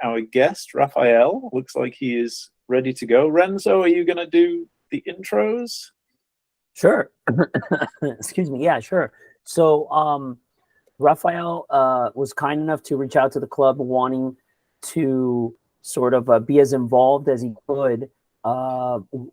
our guest, Rafael. Looks like he is ready to go. Renzo, are you going to do the intros? Sure. Excuse me. Yeah, sure. So Rafael was kind enough to reach out to the club wanting to sort of be as involved as he could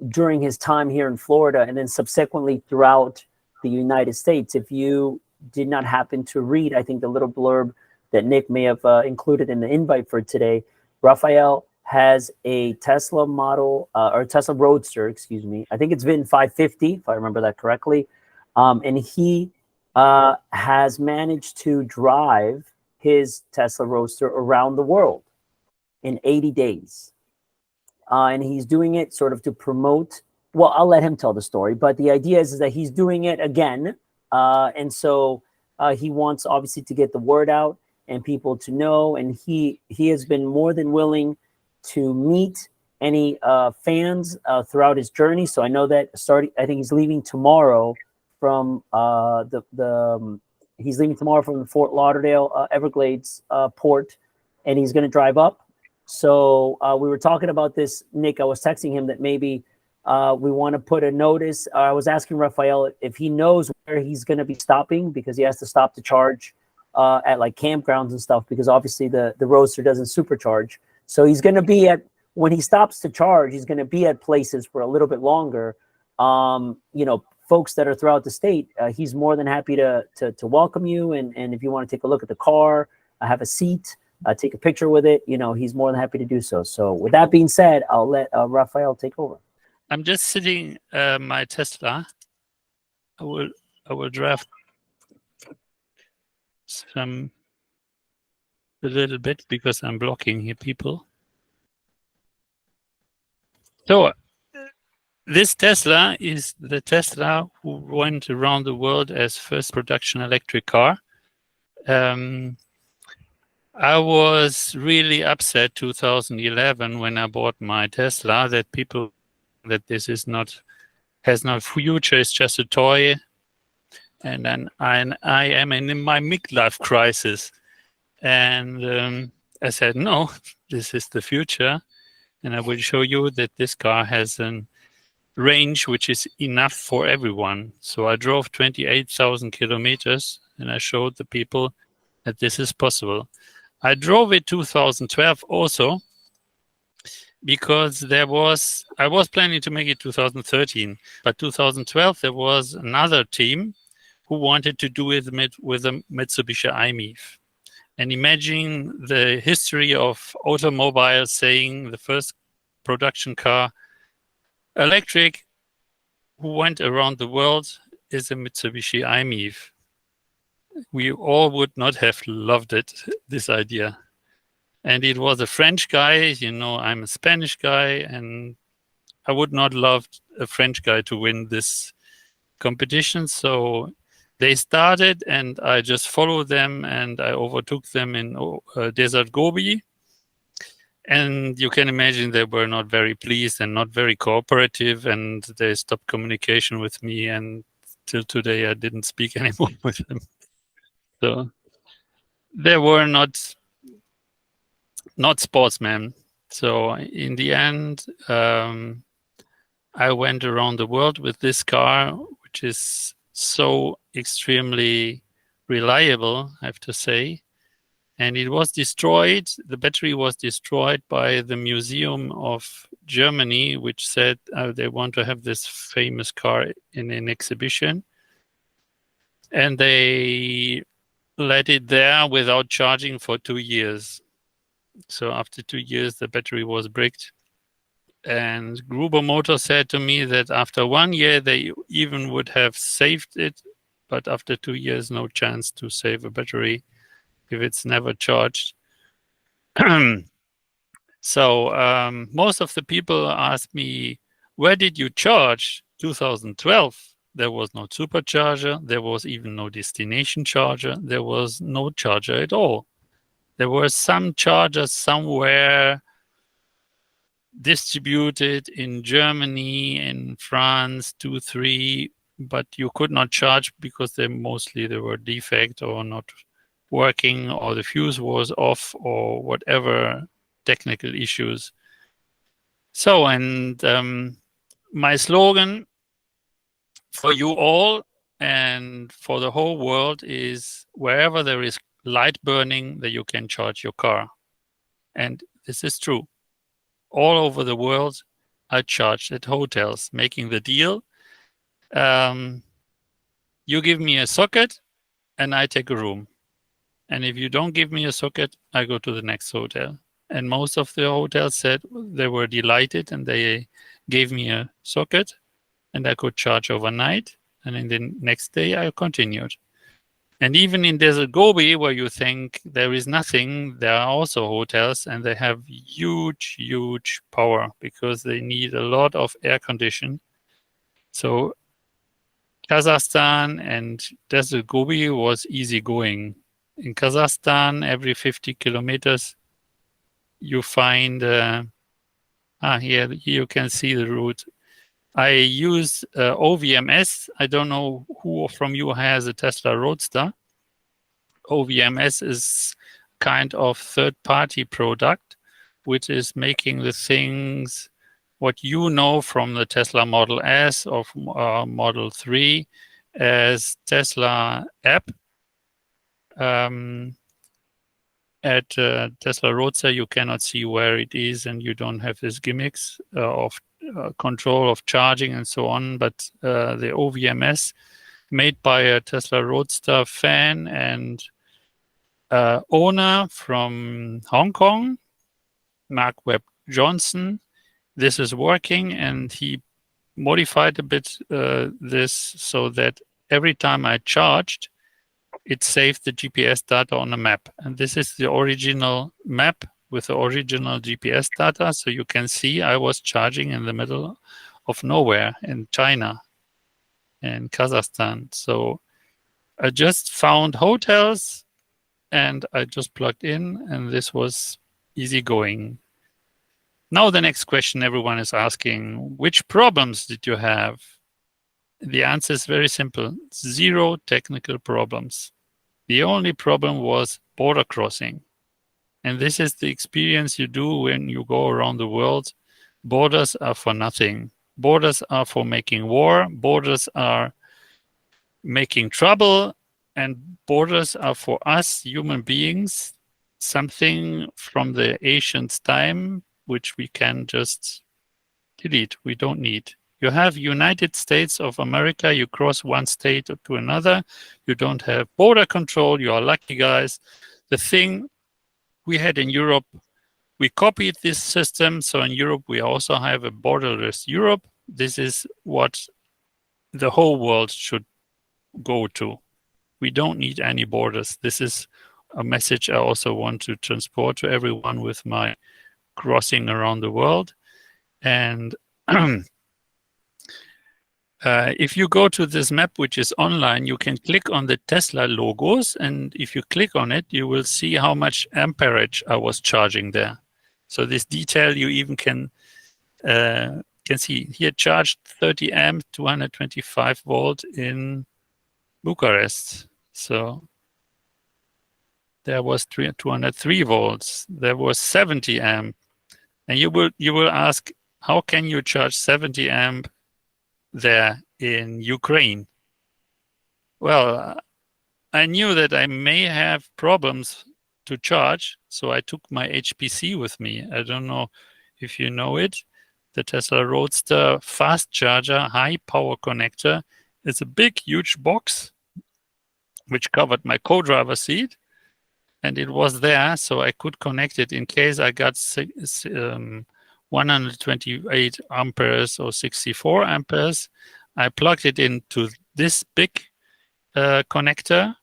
during his time here in Florida and then subsequently throughout the United States. If you did not happen to read, I think, the little blurb that Nick may have included in the invite for today, Rafael has a Tesla model or Tesla Roadster, excuse me. I think it's VIN 550, if I remember that correctly. And he has managed to drive his Tesla Roadster around the world in 80 days. And he's doing it sort of to promote, well, I'll let him tell the story, but the idea is that he's doing it again. And so he wants obviously to get the word out and people to know. And he has been more than willing to meet any fans throughout his journey. So I know that I think he's leaving tomorrow from he's leaving tomorrow from the Fort Lauderdale Everglades port, and he's going to drive up. So we were talking about this, Nick. I was texting him that maybe we want to put a notice. I was asking Rafael if he knows where he's going to be stopping, because he has to stop to charge at like campgrounds and stuff, because obviously the Roadster doesn't supercharge. So he's going to be when he stops to charge, he's going to be at places for a little bit longer. Folks that are throughout the state, he's more than happy to welcome you. And if you want to take a look at the car, have a seat, take a picture with it, he's more than happy to do so. So with that being said, I'll let Rafael take over. I'm just sitting my Tesla. I will draft a little bit because I'm blocking here people. So this Tesla is the Tesla who went around the world as first production electric car. I was really upset 2011 when I bought my Tesla that this has no future, it's just a toy. And then I am in my midlife crisis. And I said, no, this is the future. And I will show you that this car has a range which is enough for everyone. So I drove 28,000 kilometers and I showed the people that this is possible. I drove it 2012 also because I was planning to make it 2013, but 2012 there was another team who wanted to do it with a Mitsubishi i-MiEV. And imagine the history of automobiles saying the first production car electric who went around the world is a Mitsubishi i-MiEV. We all would not have loved it, this idea. And it was a French guy, I'm a Spanish guy, and I would not love a French guy to win this competition. So they started and I just followed them and I overtook them in Desert Gobi. And you can imagine they were not very pleased and not very cooperative, and they stopped communication with me. And till today, I didn't speak anymore with them. So they were not sportsmen. So in the end, I went around the world with this car, which is so extremely reliable, I have to say. And it was destroyed. The battery was destroyed by the Museum of Germany, which said they want to have this famous car in an exhibition. And they let it there without charging for 2 years. So after 2 years, the battery was bricked. And Gruber Motors said to me that after 1 year, they even would have saved it. But after 2 years, no chance to save a battery if it's never charged. So most of the people ask me, where did you charge? 2012, there was no supercharger. There was even no destination charger. There was no charger at all. There were some chargers somewhere distributed in Germany, in France, 2, 3, but you could not charge because they were defect or not working, or the fuse was off or whatever technical issues. So, and my slogan for you all and for the whole world is wherever there is light burning, that you can charge your car. And this is true. All over the world, I charged at hotels, making the deal. You give me a socket and I take a room. And if you don't give me a socket, I go to the next hotel. And most of the hotels said they were delighted and they gave me a socket and I could charge overnight. And in the next day, I continued. And even in Desert Gobi, where you think there is nothing, there are also hotels and they have huge, huge power because they need a lot of air condition. So Kazakhstan and Desert Gobi was easy going. In Kazakhstan, every 50 kilometers, you find, here you can see the route. I use OVMS. I don't know who from you has a Tesla Roadster. OVMS is kind of third-party product, which is making the things what you know from the Tesla Model S or Model 3 as Tesla app. At Tesla Roadster, you cannot see where it is and you don't have these gimmicks of control of charging and so on. But the OVMS made by a Tesla Roadster fan and owner from Hong Kong, Mark Webb Johnson, this is working, and he modified a bit this so that every time I charged, it saved the GPS data on a map. And this is the original map with the original GPS data. So you can see I was charging in the middle of nowhere in China and Kazakhstan. So I just found hotels and I just plugged in, and this was easy going. Now the next question everyone is asking, which problems did you have? The answer is very simple. 0 technical problems. The only problem was border crossing. And this is the experience you do when you go around the world. Borders are for nothing. Borders are for making war. Borders are making trouble. And borders are for us, human beings, something from the ancient time, which we can just delete. We don't need. You have United States of America, you cross one state to another, you don't have border control, you are lucky guys. The thing we had in Europe, we copied this system, so in Europe we also have a borderless Europe. This is what the whole world should go to. We don't need any borders. This is a message I also want to transport to everyone with my crossing around the world. And if you go to this map, which is online, you can click on the Tesla logos. And if you click on it, you will see how much amperage I was charging there. So this detail you even can see here, charged 30 amp, 225 volt in Bucharest. So there was 203 volts. There was 70 amp. And you will ask, how can you charge 70 amp there in Ukraine? Well, I knew that I may have problems to charge, so I took my HPC with me. I don't know if you know it. The Tesla Roadster fast charger, high power connector. It's a big, huge box which covered my co-driver seat, and it was there, so I could connect it in case I got 128 amperes or 64 amperes. I plugged it into this big connector,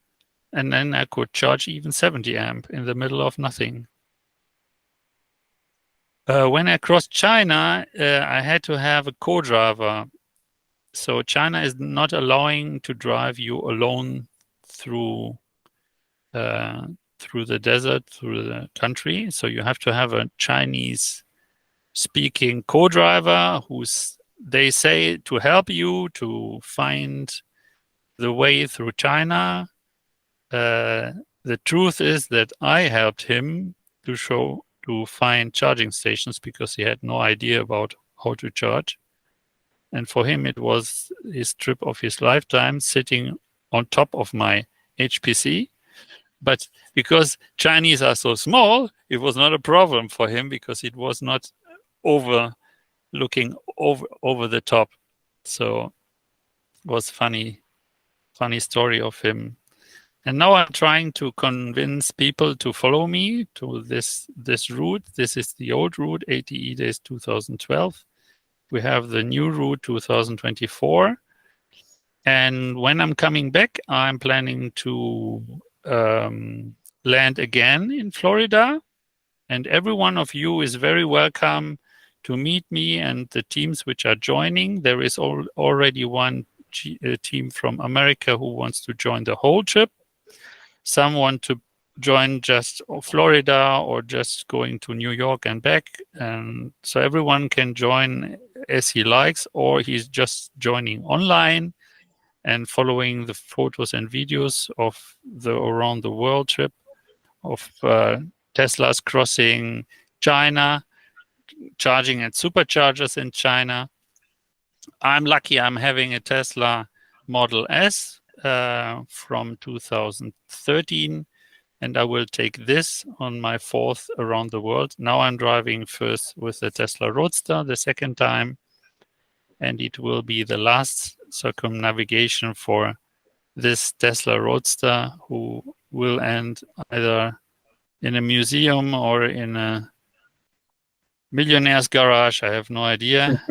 and then I could charge even 70 amp in the middle of nothing. When I crossed China, I had to have a co-driver. So China is not allowing to drive you alone through the desert, through the country. So you have to have a Chinese speaking co-driver who's, they say, to help you to find the way through China. The truth is that I helped him to to find charging stations because he had no idea about how to charge. And for him, it was his trip of his lifetime, sitting on top of my HPC. But because Chinese are so small, it was not a problem for him because it was not looking over the top. So it was funny story of him. And now I'm trying to convince people to follow me to this route. This is the old route, 80 eDays 2012. We have the new route 2024. And when I'm coming back, I'm planning to land again in Florida. And every one of you is very welcome to meet me and the teams which are joining. There is already one team from America who wants to join the whole trip. Some want to join just Florida or just going to New York and back. And so everyone can join as he likes, or he's just joining online and following the photos and videos of the around the world trip of Tesla's crossing China, charging at superchargers in China. I'm lucky I'm having a Tesla Model S from 2013, and I will take this on my 4th around the world. Now I'm driving first with the Tesla Roadster the second time, and it will be the last circumnavigation for this Tesla Roadster, who will end either in a museum or in a millionaire's garage. I have no idea.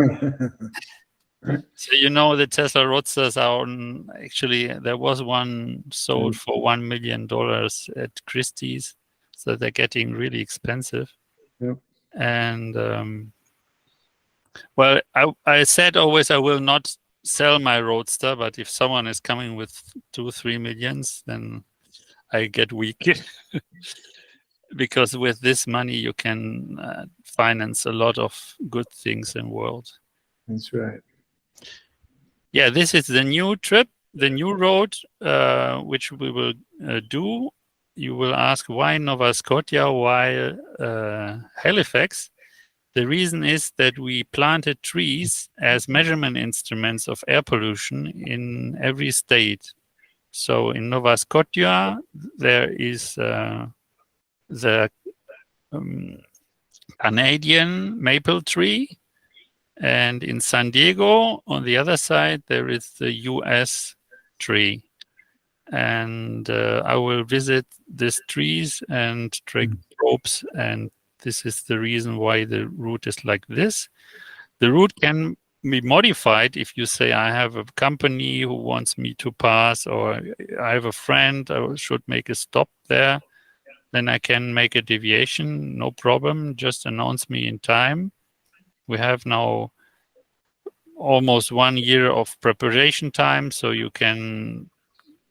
So the Tesla Roadsters are actually, there was one sold for $1 million at Christie's, so they're getting really expensive. Yep. And well, I said always I will not sell my Roadster, but if someone is coming with 2-3 millions, then I get weak. Because with this money you can finance a lot of good things in the world. That's right. Yeah, this is the new trip, the new road, which we will do. You will ask why Nova Scotia, why Halifax? The reason is that we planted trees as measurement instruments of air pollution in every state. So in Nova Scotia, there is the Canadian maple tree. And in San Diego, on the other side, there is the US tree. And I will visit these trees and take probes. And this is the reason why the route is like this. The route can be modified if you say, I have a company who wants me to pass, or I have a friend, I should make a stop there. Then I can make a deviation, no problem. Just announce me in time. We have now almost 1 year of preparation time, so you can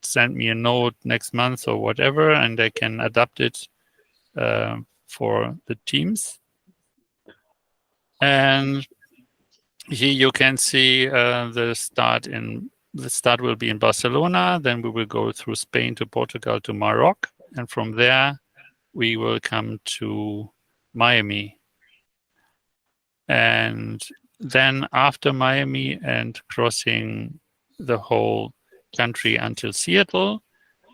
send me a note next month or whatever, and I can adapt it for the teams. And here you can see the start will be in Barcelona. Then we will go through Spain to Portugal to Morocco, and from there we will come to Miami. And then after Miami and crossing the whole country until Seattle,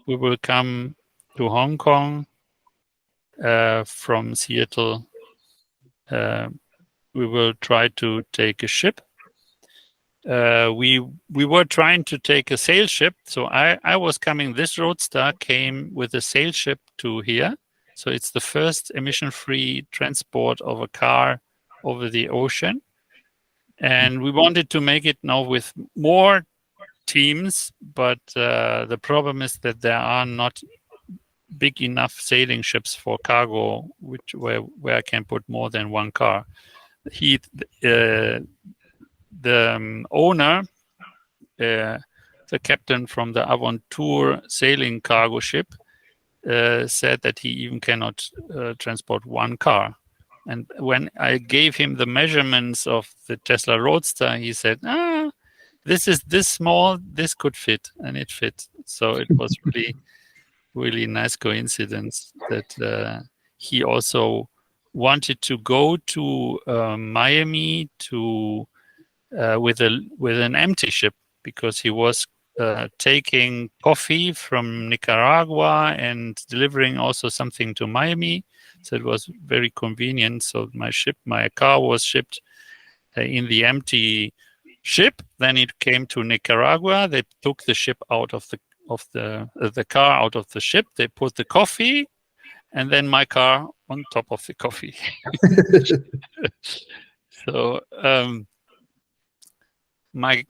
we will come to Hong Kong. From Seattle, we will try to take a ship. We were trying to take a sail ship. So I was coming, this Roadster came with a sail ship to here. So it's the first emission-free transport of a car over the ocean. And we wanted to make it now with more teams, but the problem is that there are not big enough sailing ships for cargo, where I can put more than one car. The owner, the captain from the Aventure sailing cargo ship, said that he even cannot transport one car. And when I gave him the measurements of the Tesla Roadster, he said, this is this small, this could fit, and it fit. So it was really, really nice coincidence that he also wanted to go to Miami to with an empty ship, because he was taking coffee from Nicaragua and delivering also something to Miami. So it was very convenient. So my car was shipped in the empty ship. Then it came to Nicaragua. They took the ship out of the car out of the ship. They put the coffee, and then my car on top of the coffee. So my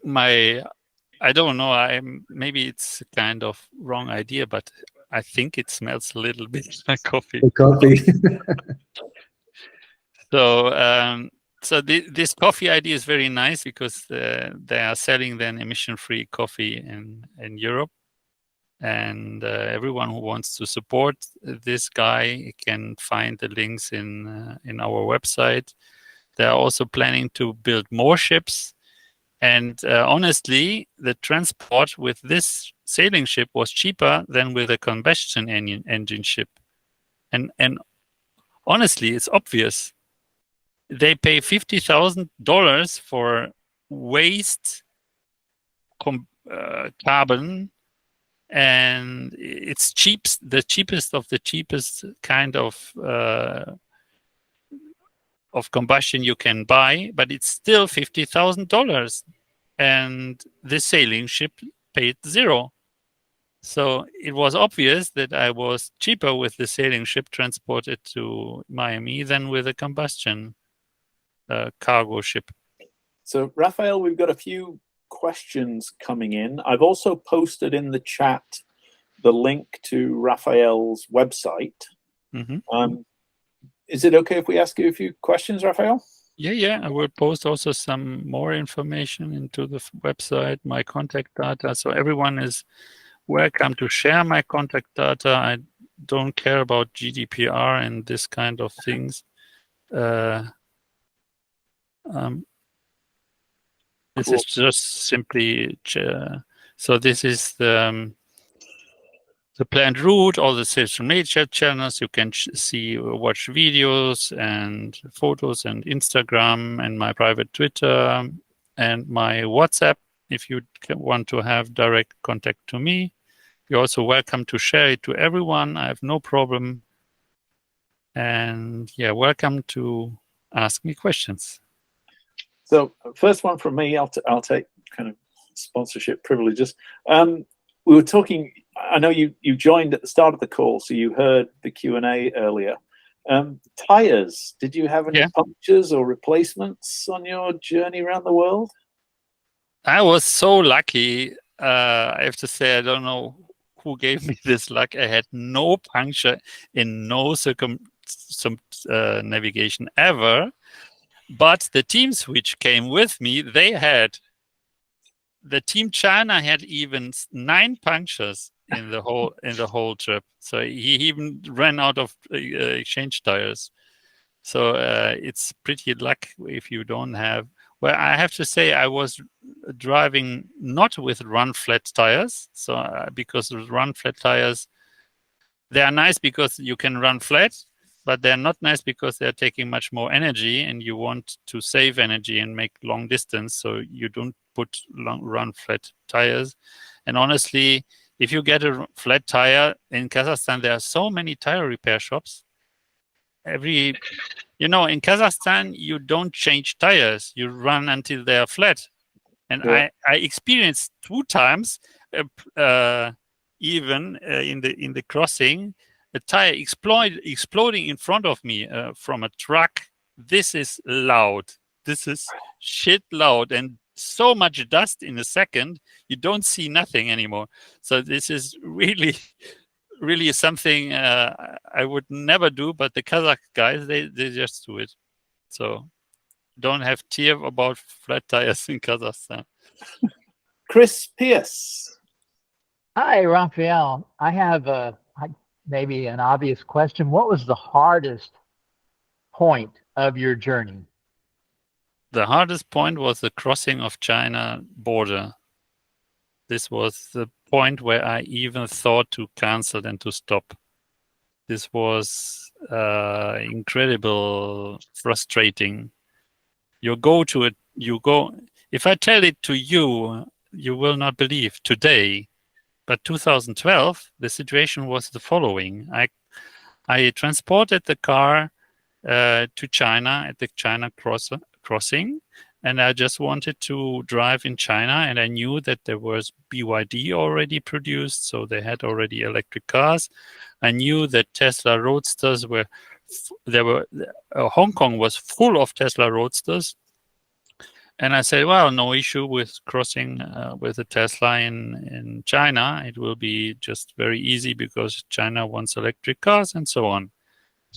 I don't know. Maybe it's a kind of wrong idea, but I think it smells a little bit like coffee. The coffee. So this coffee idea is very nice, because they are selling then emission-free coffee in Europe, and everyone who wants to support this guy can find the links in our website. They are also planning to build more ships, and honestly, the transport with this sailing ship was cheaper than with a combustion engine ship, and honestly, it's obvious. They pay $50,000 for waste carbon, and it's the cheapest of the cheapest kind of combustion you can buy, but it's still $50,000, and the sailing ship paid $0. So it was obvious that I was cheaper with the sailing ship transported to Miami than with a combustion cargo ship. So, Rafael, we've got a few questions coming in. I've also posted in the chat the link to Rafael's website. Mm-hmm. Is it okay if we ask you a few questions, Rafael? Yeah. I will post also some more information into the website, my contact data. So everyone is welcome to share my contact data. I don't care about GDPR and this kind of things. This Cool. is just simply so this is the planned route, all the social media channels. You can watch videos and photos, and Instagram, and my private Twitter, and my WhatsApp. If you want to have direct contact to me, you're also welcome to share it to everyone. I have no problem. And yeah, welcome to ask me questions. So, first one from me, I'll take kind of sponsorship privileges. We were talking. I know you joined at the start of the call, so you heard the Q&A earlier. Tires. Did you have any punctures or replacements on your journey around the world? I was so lucky. I have to say, I don't know who gave me this luck. I had no puncture in no navigation ever. But the teams which came with me, the team China had even 9 punctures in the whole trip. So he even ran out of exchange tires. So it's pretty luck if you don't have. Well, I have to say I was driving not with run flat tires. So because run flat tires, they are nice because you can run flat, but they're not nice because they're taking much more energy, and you want to save energy and make long distance, so you don't put run flat tires. And honestly, if you get a flat tire in Kazakhstan, there are so many tire repair shops. In Kazakhstan, you don't change tires; you run until they are flat. And I experienced 2 times, even in the crossing, a tire exploding in front of me from a truck. This is loud. This is shit loud, and so much dust in a second, you don't see nothing anymore. So this is really, really something I would never do, but the Kazakh guys, they just do it. So don't have tear about flat tires in Kazakhstan. Chris Pierce. Hi, Rafael. I have maybe an obvious question. What was the hardest point of your journey? The hardest point was the crossing of China border. This was the point where I even thought to cancel and to stop. this was incredible, frustrating. You go to it. You go. If I tell it to you, you will not believe today. But 2012, the situation was the following. I transported the car to China at the China crossing, and I just wanted to drive in China, and I knew that there was BYD already produced, so they had already electric cars. I knew that Tesla Roadsters Hong Kong was full of Tesla Roadsters. And I said, well, no issue with crossing with a Tesla in China. It will be just very easy because China wants electric cars and so on.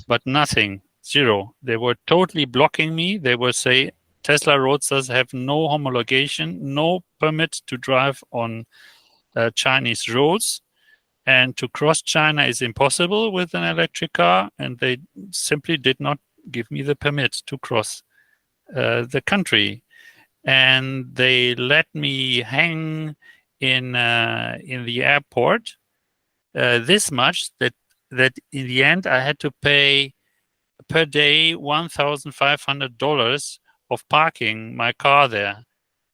But nothing, zero. They were totally blocking me. They would say Tesla Roadsters have no homologation, no permit to drive on Chinese roads. And to cross China is impossible with an electric car. And they simply did not give me the permit to cross the country. And they let me hang in the airport this much that in the end I had to pay per day $1,500 of parking my car there.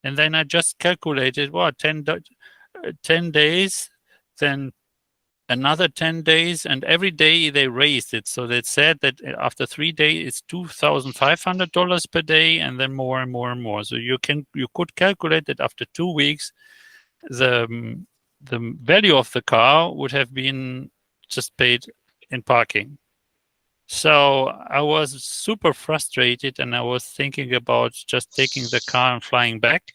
And then I just calculated, 10 days, then another 10 days, and every day they raised it. So they said that after 3 days, it's $2,500 per day, and then more and more and more. So you could calculate that after 2 weeks, the value of the car would have been just paid in parking. So I was super frustrated, and I was thinking about just taking the car and flying back.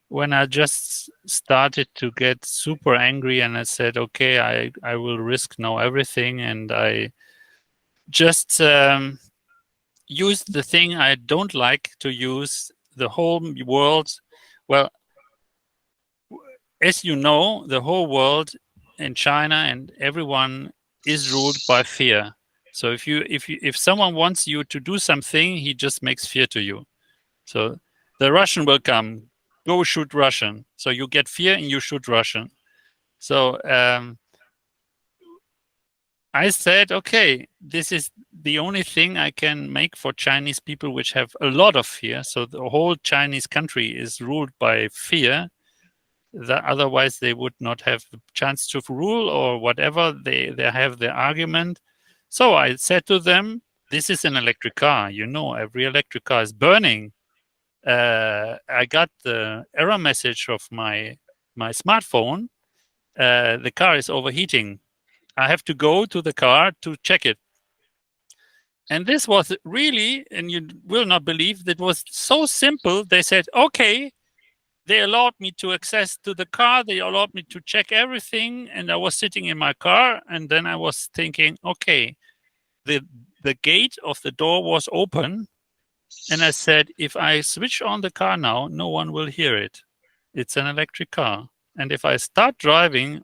When I just started to get super angry, and I said, okay, I will risk now everything, and I just used the thing I don't like to use, the whole world. Well, as you know, the whole world in China and everyone is ruled by fear. So if someone wants you to do something, he just makes fear to you. So the Russian will come. Go shoot Russian. So you get fear and you shoot Russian. So I said, okay, this is the only thing I can make for Chinese people which have a lot of fear. So the whole Chinese country is ruled by fear. Otherwise, they would not have the chance to rule or whatever. They have their argument. So I said to them, this is an electric car. You know, every electric car is burning. I got the error message of my smartphone. The car is overheating. I have to go to the car to check it. And this was really, and you will not believe, that was so simple. They said, okay, they allowed me to access to the car. They allowed me to check everything. And I was sitting in my car. And then I was thinking, okay, the gate of the door was open. And I said, if I switch on the car now, no one will hear it. It's an electric car. And if I start driving,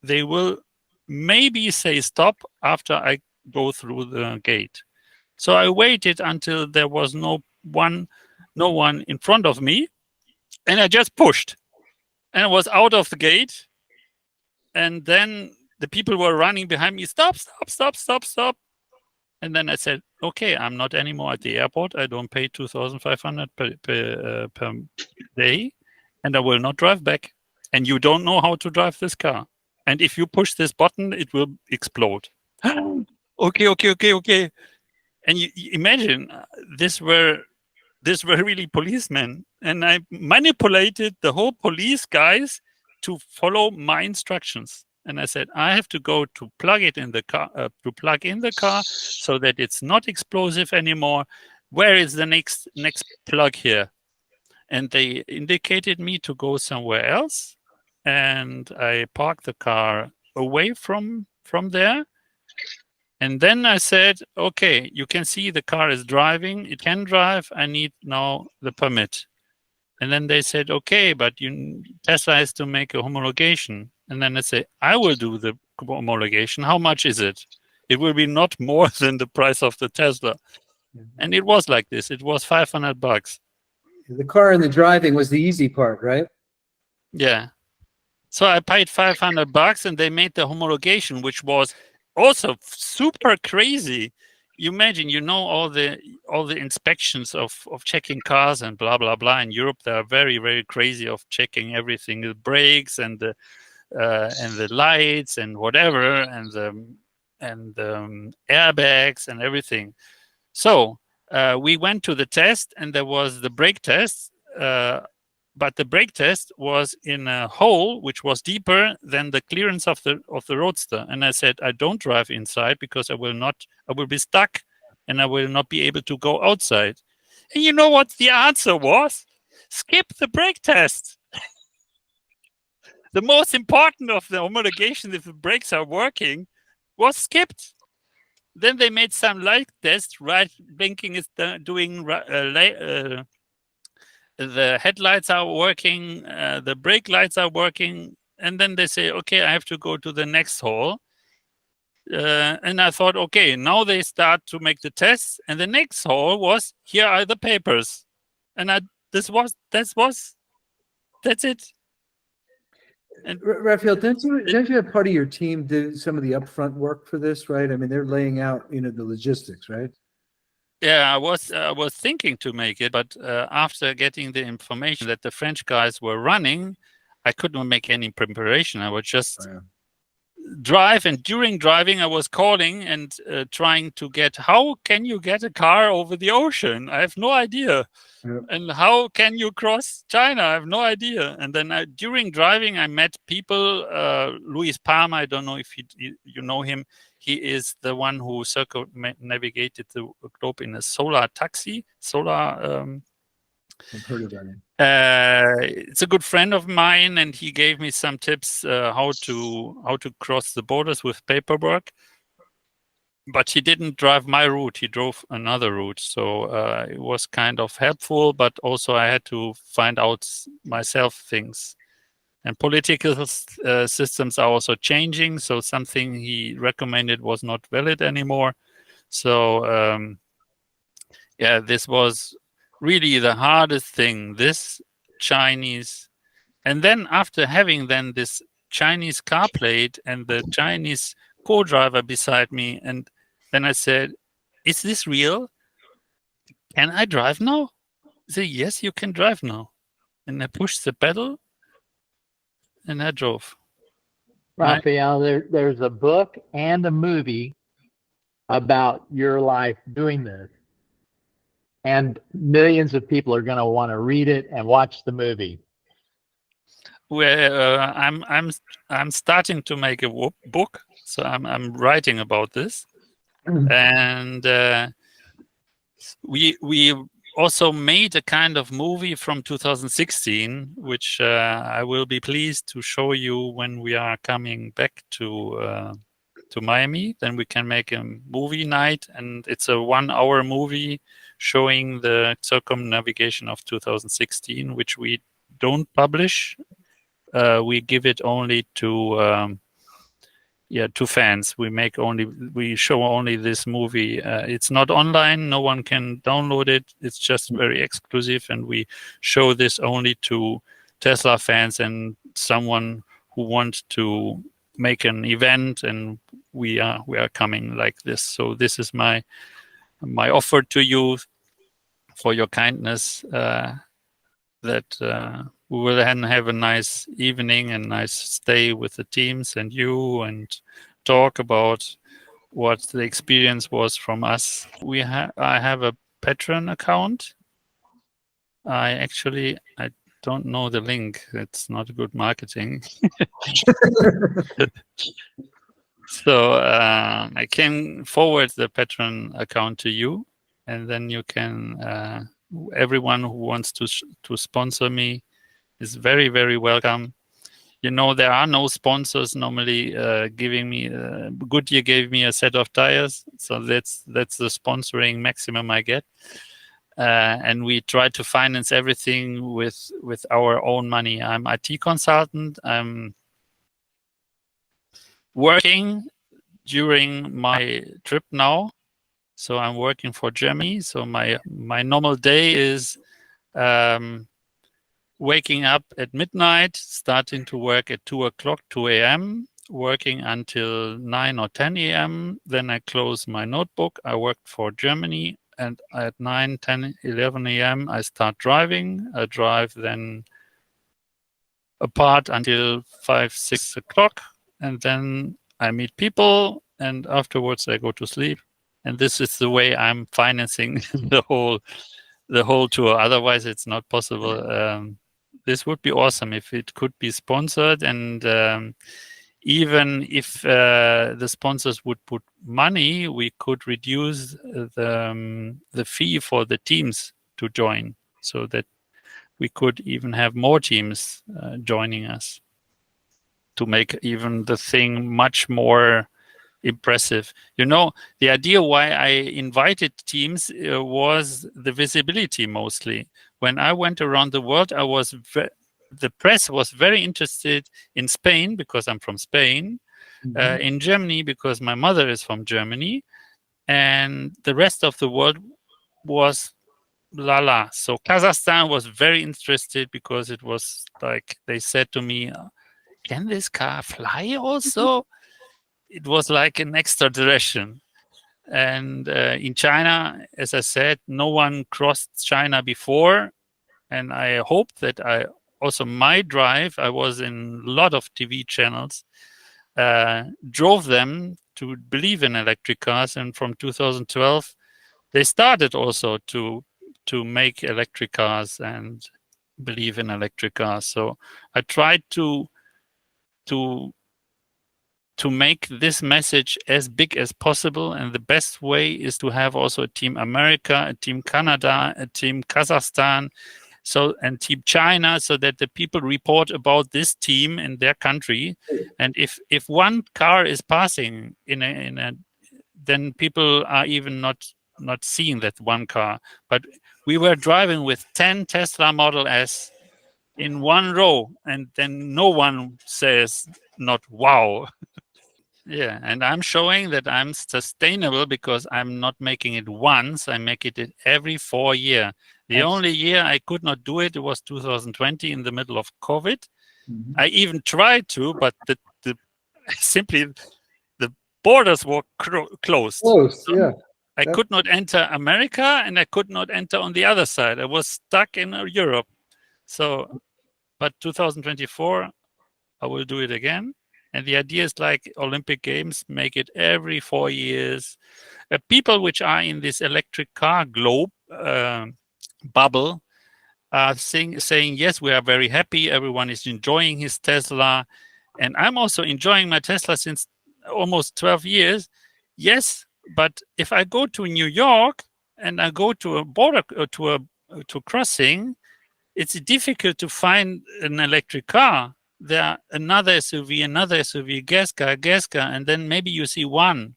they will maybe say stop after I go through the gate. So I waited until there was no one in front of me. And I just pushed. And I was out of the gate. And then the people were running behind me. Stop, stop, stop, stop, stop. And then I said, okay, I'm not anymore at the airport. I don't pay $2,500 per day, and I will not drive back. And you don't know how to drive this car. And if you push this button, it will explode. Okay. And you imagine, these were really policemen. And I manipulated the whole police guys to follow my instructions. And I said, I have to go to plug it in the car, so that it's not explosive anymore. Where is the next plug here? And they indicated me to go somewhere else. And I parked the car away from there. And then I said, okay, you can see the car is driving. It can drive. I need now the permit. And then they said, okay, but Tesla has to make a homologation. And then I say, I will do the homologation. How much is it? It will be not more than the price of the Tesla. Mm-hmm. And it was like this. It was $500. The car and the driving was the easy part, right? Yeah. So I paid $500 and they made the homologation, which was also super crazy. You imagine, all the inspections of checking cars and blah blah blah. In Europe, they are very, very crazy of checking everything, the brakes and the lights and whatever, and the airbags and everything. So we went to the test, and there was the brake test. But the brake test was in a hole which was deeper than the clearance of the Roadster. And I said, I don't drive inside because I will be stuck and I will not be able to go outside. And you know what the answer was? Skip the brake test. The most important of the homologation, if the brakes are working, was skipped. Then they made some light tests, right? Blinking is doing the headlights are working, the brake lights are working, and then they say, okay, I have to go to the next hole. And I thought, okay, now they start to make the tests, and the next hole was, here are the papers, and that's it. And Rafael, don't you have part of your team do some of the upfront work for this, right? I mean, they're laying out, the logistics, right? Yeah, I was thinking to make it, but after getting the information that the French guys were running, I couldn't make any preparation. I was just drive, and during driving, I was calling and trying to get, how can you get a car over the ocean? I have no idea. Yep. And how can you cross China? I have no idea. And then during driving, I met people. Luis Palma, I don't know if you know him. He is the one who circumnavigated the globe in a solar taxi. I've heard of that. It's a good friend of mine, and he gave me some tips how to cross the borders with paperwork. But he didn't drive my route; he drove another route, so it was kind of helpful. But also, I had to find out myself things. And political systems are also changing, so something he recommended was not valid anymore. So yeah, this was really the hardest thing, this Chinese. And then after having then this Chinese car plate and the Chinese co-driver beside me, and then I said, is this real? Can I drive now? He said, yes, you can drive now. And I pushed the pedal and I drove. Rafael, there's a book and a movie about your life doing this. And millions of people are going to want to read it and watch the movie. Well, I'm starting to make a book, so I'm writing about this, and we also made a kind of movie from 2016, which I will be pleased to show you when we are coming back to Miami. Then we can make a movie night, and it's a 1-hour movie showing the circumnavigation of 2016, which we don't publish. We give it only to fans. We show only this movie. It's not online. No one can download it. It's just very exclusive, and we show this only to Tesla fans and someone who wants to make an event, and we are coming like this. So this is my offer to you for your kindness, that we will then have a nice evening and nice stay with the teams and you, and talk about what the experience was from us. I have a Patreon account. I don't know the link. It's not good marketing. So I can forward the Patreon account to you, and then you can, everyone who wants to sponsor me is very, very welcome. There are no sponsors normally giving me. Goodyear gave me a set of tires, so that's the sponsoring maximum I get. And we try to finance everything with our own money. I'm IT consultant. I'm working during my trip now, so I'm working for Germany. So my normal day is waking up at midnight, starting to work at 2 o'clock, 2 a.m., working until 9 or 10 a.m. Then I close my notebook. I worked for Germany, and at 9, 10, 11 a.m. I start driving. I drive then apart until 5, 6 o'clock, and then I meet people, and afterwards I go to sleep. And this is the way I'm financing the whole tour. Otherwise, it's not possible. This would be awesome if it could be sponsored, and even if the sponsors would put money, we could reduce the fee for the teams to join, so that we could even have more teams joining us to make even the thing much more impressive. You know, the idea why I invited teams was the visibility mostly. When I went around the world, the press was very interested in Spain because I'm from Spain, in Germany because my mother is from Germany, and the rest of the world was la. So Kazakhstan was very interested because it was like they said to me, "Can this car fly also?" It was like an extraterrestrial. And in China, as I said, no one crossed China before, and I hope that my drive, I was in a lot of TV channels, drove them to believe in electric cars, and from 2012 they started also to make electric cars and believe in electric cars. So I tried to make this message as big as possible, and the best way is to have also a Team America, a Team Canada, a Team Kazakhstan, and Team China, so that the people report about this team in their country. And if one car is passing then people are even not seeing that one car. But we were driving with 10 Tesla Model S in one row, and then no one says not wow. Yeah, and I'm showing that I'm sustainable because I'm not making it once, I make it every 4 years. The only year I could not do it was 2020 in the middle of COVID. I even tried to, but simply the borders were closed. Yeah. I could not enter America, and I could not enter on the other side. I was stuck in Europe. So, but 2024, I will do it again. And the idea is like Olympic Games, make it every 4 years. People which are in this electric car globe bubble are saying, yes, we are very happy. Everyone is enjoying his Tesla. And I'm also enjoying my Tesla since almost 12 years. Yes, but if I go to New York and I go to a border, to crossing, it's difficult to find an electric car. There are another SUV, gas car, and then maybe you see one.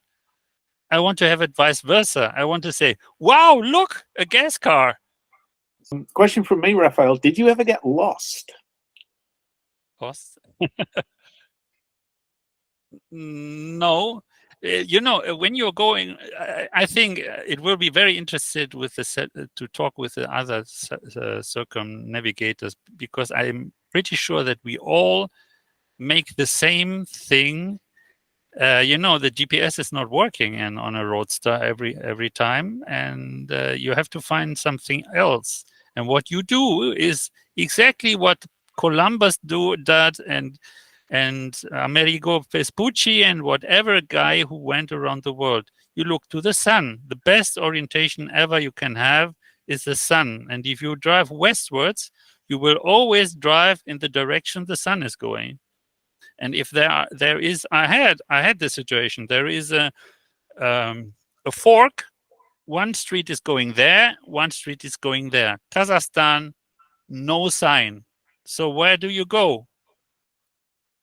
I want to have it vice versa. I want to say, wow, look, a gas car. Question from me, Rafael. Did you ever get lost? Lost? No. You know, when you're going, I think it will be very interested with to talk with the other circumnavigators, because I'm pretty sure that we all make the same thing. You know, the GPS is not working on a Roadster every time, and you have to find something else. And what you do is exactly what Columbus did, and Amerigo Vespucci and whatever guy who went around the world. You look to the sun. The best orientation ever you can have is the sun. And if you drive westwards, you will always drive in the direction the sun is going. And if I had this situation. There is a fork. One street is going there. One street is going there. Kazakhstan, no sign. So where do you go?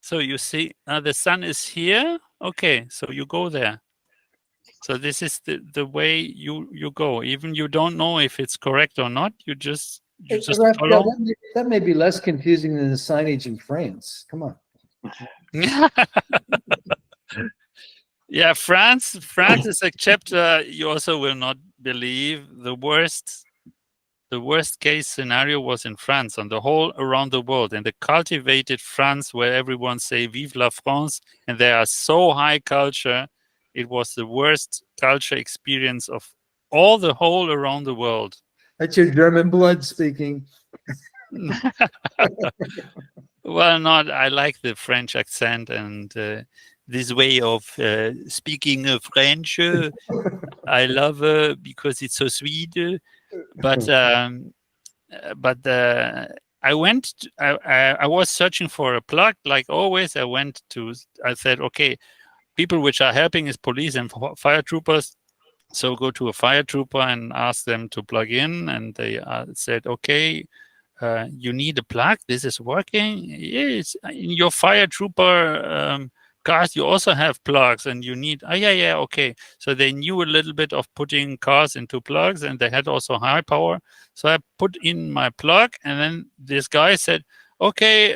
So you see, the sun is here. Okay, so you go there. So this is the way you go. Even you don't know if it's correct or not. You just follow. That may be less confusing than the signage in France. Come on. Yeah, France is a chapter you also will not believe. The worst the worst case scenario was in France, on the whole around the world, in the cultivated France where everyone say "Vive la France," and they are so high culture. It was the worst culture experience of all the whole around the world. That's your German blood speaking. Well, not. I like the French accent and this way of speaking French. I love because it's so sweet. But I went. I was searching for a plug, like always. I said, okay, people which are helping is police and fire troopers. So go to a fire trooper and ask them to plug in, and they said, okay. You need a plug. This is working. Yes, in your fire trooper cars, you also have plugs, and you need. Oh yeah, okay. So they knew a little bit of putting cars into plugs, and they had also high power. So I put in my plug, and then this guy said, "Okay,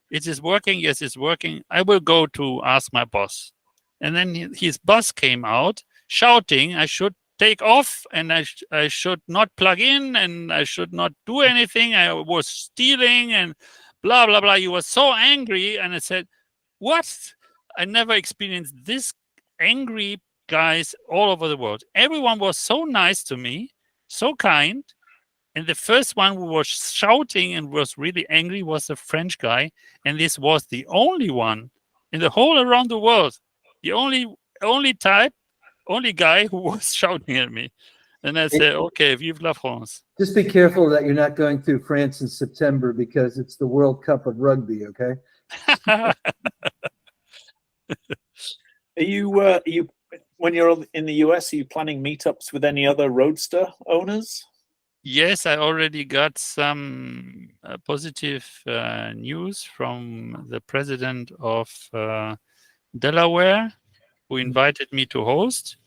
it is working. Yes, it's working. I will go to ask my boss." And then his boss came out shouting, "I should take off, and I should not plug in, and I should not do anything. I was stealing and blah, blah, blah." He was so angry. And I said, what? I never experienced this angry guys all over the world. Everyone was so nice to me, so kind. And the first one who was shouting and was really angry was a French guy. And this was the only one in the whole around the world. The only guy who was shouting at me. And I said, okay, vive la France. Just be careful that you're not going through France in September because it's the World Cup of rugby, okay? Are you when you're in the US, are you planning meetups with any other Roadster owners? Yes, I already got some positive news from the president of Delaware, who invited me to host.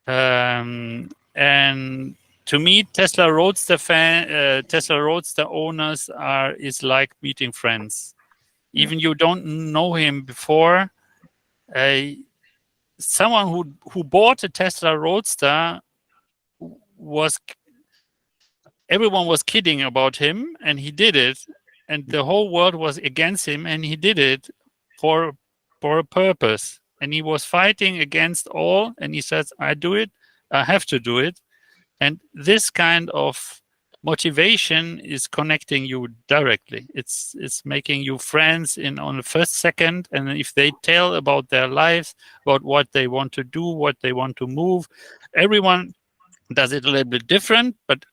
And to meet Tesla Roadster Tesla Roadster owners is like meeting friends. Even you don't know him before. Someone who bought a Tesla Roadster everyone was kidding about him, and he did it, and the whole world was against him, and he did it for a purpose, and he was fighting against all, and he says, I do it, I have to do it. And this kind of motivation is connecting you directly. It's making you friends on the first second, and if they tell about their lives, about what they want to do, what they want to move, everyone does it a little bit different, but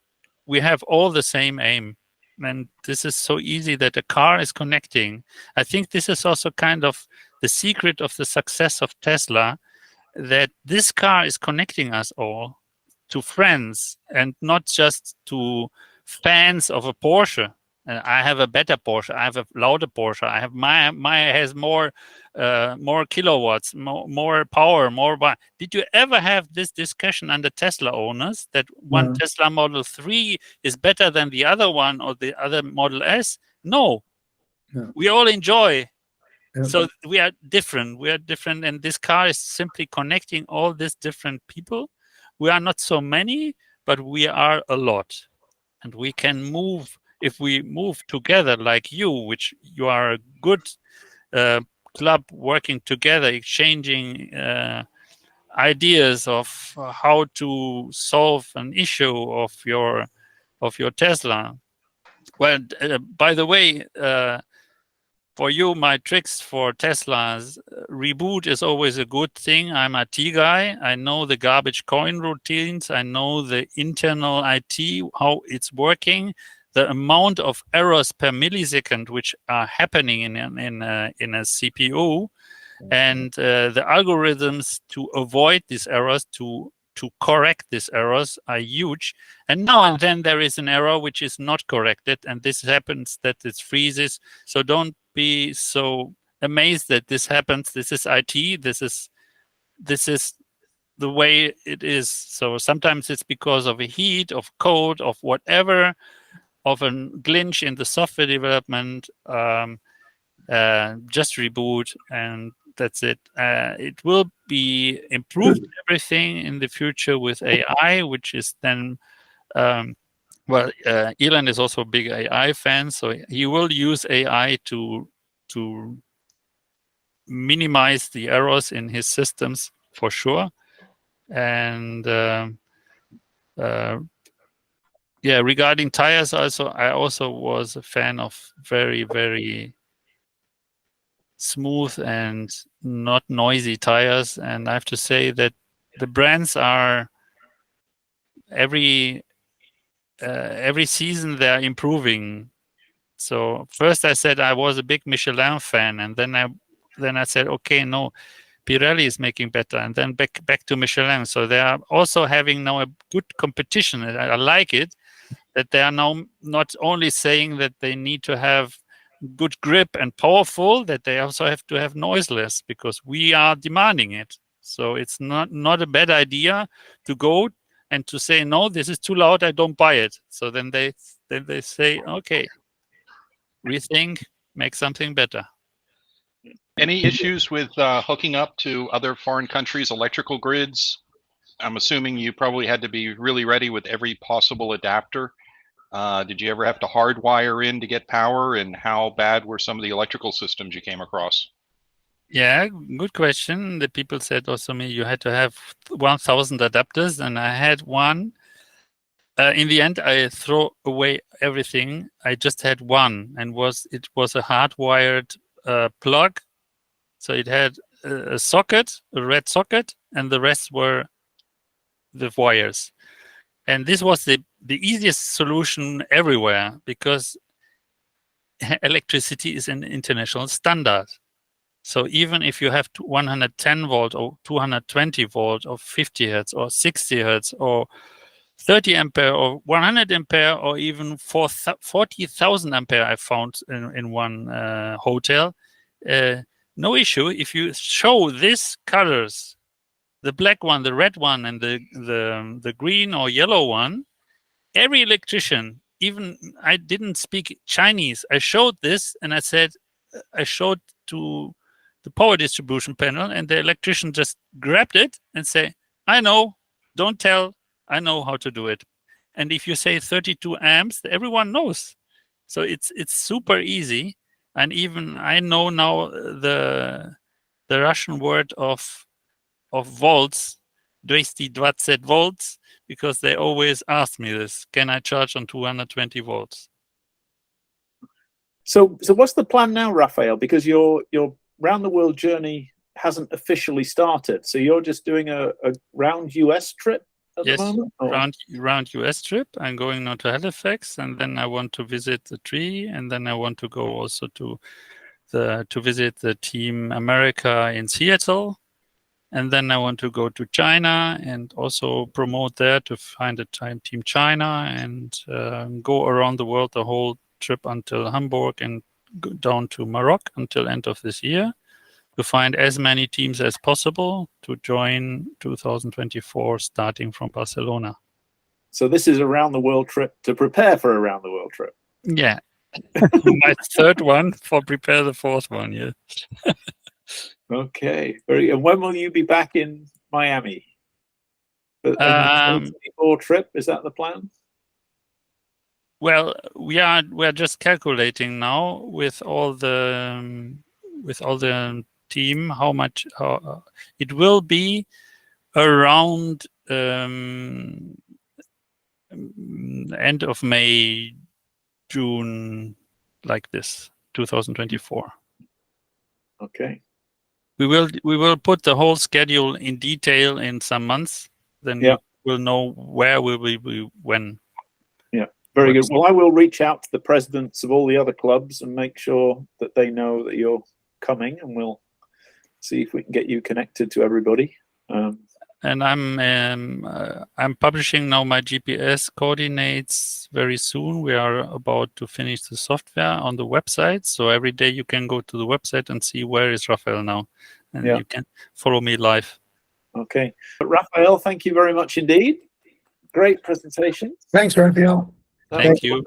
we have all the same aim. And this is so easy that a car is connecting. I think this is also kind of the secret of the success of Tesla, that this car is connecting us all to friends and not just to fans of a Porsche. I have a better Porsche. I have a louder Porsche. I have my has more kilowatts, more power, more. Did you ever have this discussion under Tesla owners that one Tesla Model 3 is better than the other one or the other Model S? No. We all enjoy. So we are different. And this car is simply connecting all these different people. We are not so many, but we are a lot. And we can move. If we move together like you, which you are a good club working together, exchanging ideas of how to solve an issue of your Tesla. Well, by the way, for you, my tricks for Teslas, reboot is always a good thing. I'm a IT guy. I know the garbage coin routines. I know the internal IT, how it's working. The amount of errors per millisecond which are happening in a CPU, and the algorithms to avoid these errors, to correct these errors, are huge. And now and then there is an error which is not corrected, and this happens, that it freezes. So don't be so amazed that this happens. This is IT. This is the way it is. So sometimes it's because of a heat, of code, of whatever, of a glitch in the software development. Just reboot, and that's it. It will be improved everything in the future with AI, which is then Well, Elon is also a big AI fan, so he will use AI to minimize the errors in his systems for sure. And yeah, regarding tires, I also was a fan of very, very smooth and not noisy tires. And I have to say that the brands are every season they're improving. So first I said I was a big Michelin fan, and then I said, okay, no, Pirelli is making better, and then back to Michelin. So they are also having now a good competition. I like it that they are now not only saying that they need to have good grip and powerful, that they also have to have noiseless, because we are demanding it. So it's not a bad idea to go and to say, no, this is too loud, I don't buy it. So then they say, okay, rethink, make something better. Any issues with hooking up to other foreign countries' electrical grids? I'm assuming you probably had to be really ready with every possible adapter. Did you ever have to hardwire in to get power, and how bad were some of the electrical systems you came across? Yeah, good question. The people said also me you had to have 1,000 adapters, and I had one. In the end, I throw away everything. I just had one, and it was a hardwired plug. So it had a socket, a red socket, and the rest were the wires. And this was the easiest solution everywhere, because electricity is an international standard. So even if you have 110 volt or 220 volt or 50 hertz or 60 hertz or 30 ampere or 100 ampere or even 40,000 ampere, I found in one hotel, no issue. If you show these colors, the black one, the red one, and the green or yellow one, every electrician, even I didn't speak Chinese, I showed this and I showed to the power distribution panel, and the electrician just grabbed it and say, I know, don't tell, I know how to do it. And if you say 32 amps, everyone knows. So it's super easy. And even I know now the Russian word of volts, 220 volts, because they always ask me this, can I charge on 220 volts? So what's the plan now, Rafael? Because your round the world journey hasn't officially started. So you're just doing a round US trip at the moment? Round US trip. I'm going now to Halifax, and then I want to visit the tree, and then I want to go also to visit the Team America in Seattle. And then I want to go to China and also promote there to find a Team China, and go around the world the whole trip until Hamburg and go down to Morocco until end of this year, to find as many teams as possible to join 2024 starting from Barcelona. So this is a round the world trip to prepare for a round the world trip. Yeah. My third one for prepare the fourth one, yeah. Okay. And when will you be back in Miami? The 2024 trip, is that the plan? Well, we're just calculating now with all the team how much it will be around end of May, June, like this, 2024. Okay. We will put the whole schedule in detail in some months. Then we'll know where will we be when. Yeah, very good. Well, I will reach out to the presidents of all the other clubs and make sure that they know that you're coming, and we'll see if we can get you connected to everybody. And I'm publishing now my GPS coordinates very soon. We are about to finish the software on the website, so every day you can go to the website and see where is Rafael now, and you can follow me live. Okay, but Rafael, thank you very much indeed. Great presentation. Thanks, Rafael. Thank you.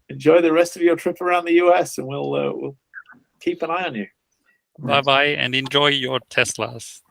Enjoy the rest of your trip around the US, and we'll keep an eye on you. Bye bye, and enjoy your Teslas.